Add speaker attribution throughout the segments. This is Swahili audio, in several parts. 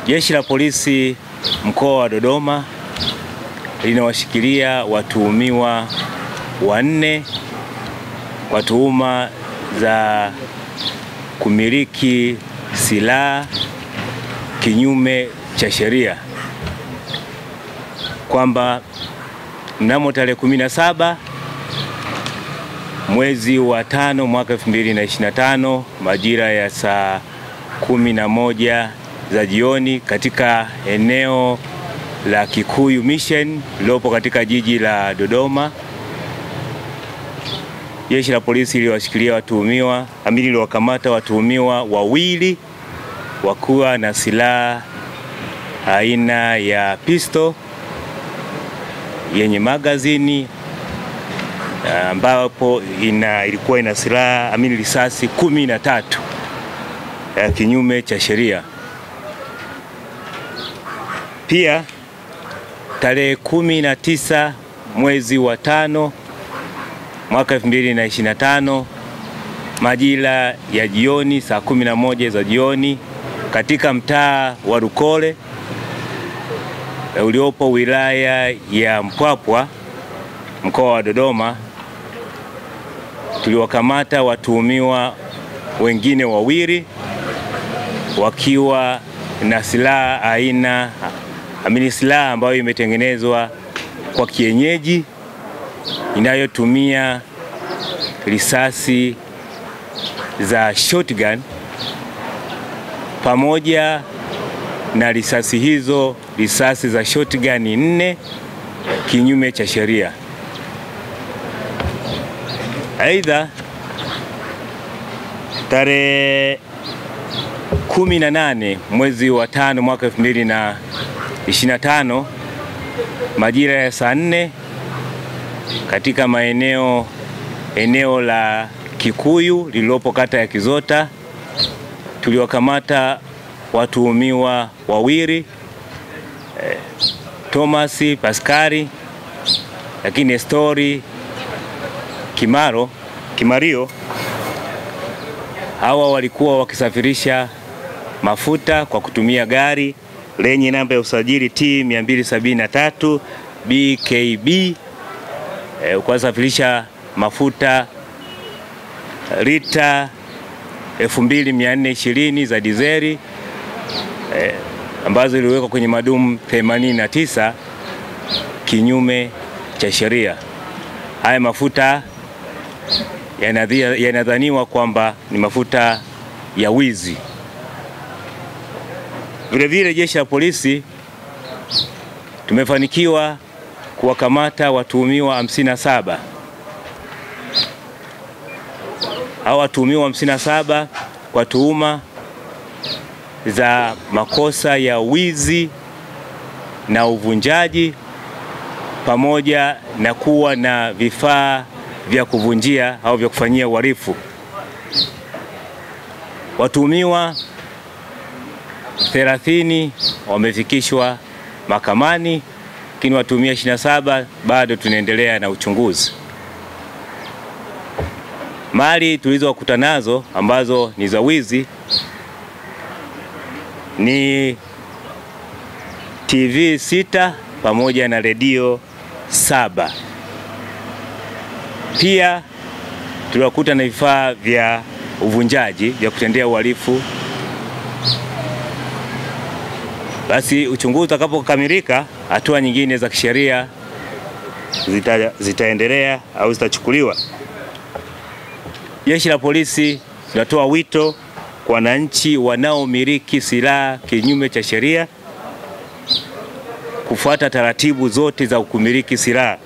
Speaker 1: Jeshi la Polisi mkoa wa Dodoma linawashikilia watuhumiwa 4 kwa tuhuma za kumiliki silaha kinyume cha sheria, kwamba mnamo tarehe 17 mwezi wa 5 mwaka 2025 majira ya saa 11 za jioni katika eneo la Kikuyu Mission lilopo katika jiji la Dodoma, Jeshi la Polisi liliwashikilia watuhumiwa, liliwakamata watuhumiwa 2 wakiwa na silaha aina ya pistol yenye magazini ambapo ilikuwa ina silaha risasi 13 kinyume cha sheria. Pia tarehe 19 mwezi wa 5 mwaka 2025 majira ya jioni saa 11 za jioni katika mtaa wa Rukole uliopo wilaya ya Mpwapwa mkoa wa Dodoma, tuliwakamata watuhumiwa wengine 2 wakiwa na silaha silaha ambayo imetengenezwa kwa kienyeji inayotumia risasi za shotgun, pamoja na risasi hizo, risasi za shotgun 4 kinyume cha sheria. Aidha, tarehe 18 mwezi wa 5 mwaka 2025 majira ya saa 4 katika eneo la Kikuyu lililopo kata ya Kizota, tuliwakamata watuhumiwa 2 Thomas Paskari lakini Nestori Kimario. Hawa walikuwa wakisafirisha mafuta kwa kutumia gari lenye namba ya usajili T273 BKB, kusafirisha mafuta lita 2420 za dizeli ambazo ziliwekwa kwenye madumu 89 kinyume cha sheria. Haya mafuta yanadhaniwa kwamba ni mafuta ya wizi. Vilevile Jeshi la Polisi tumefanikiwa kuwakamata watuhumiwa 57. Hawa watuhumiwa 57 kwa tuhuma za makosa ya wizi na uvunjaji pamoja na kuwa na vifaa vya kuvunjia au vya kufanyia uhalifu. Watuhumiwa 30 wamefikishwa mahakamani, lakini watuhumiwa 27 bado tunaendelea na uchunguzi. Mali tulizokuta nazo ambazo ni za wizi ni TV 6 pamoja na redio 7. Pia tuliwakuta na vifaa vya uvunjaji vya kutendea uhalifu. Basi uchunguzi utakapokamilika, hatua nyingine za kisheria zitaendelea au zitachukuliwa. Jeshi la Polisi linatoa wito kwa wananchi wanaomiliki silaha kinyume cha sheria kufuata taratibu zote za kumiliki silaha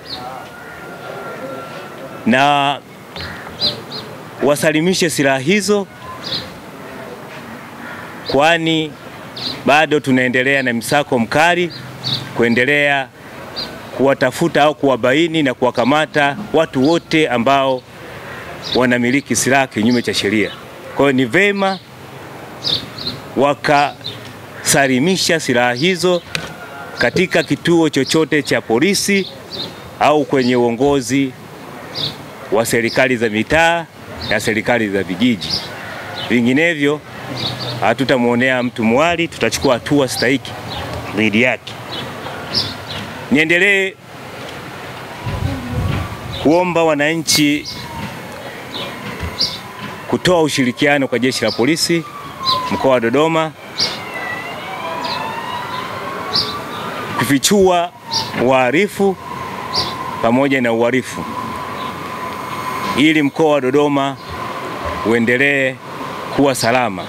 Speaker 1: na wasalimishe silaha hizo, kwani bado tunaendelea na msako mkali kuendelea kuwatafuta au kuwabaini na kuwakamata watu wote ambao wanamiliki silaha kinyume cha sheria. Kwa hiyo ni vema wakasalimisha silaha hizo katika kituo chochote cha polisi au kwenye uongozi wa serikali za mitaa na serikali za vijiji. Vinginevyo hatutamuonea mtu mwali, tutachukua hatua stahiki dhidi yake. Niendelee kuomba wananchi kutoa ushirikiano kwa Jeshi la Polisi mkoa wa Dodoma kufichua wahalifu pamoja na uhalifu ili mkoa wa Dodoma uendelee kuwa salama.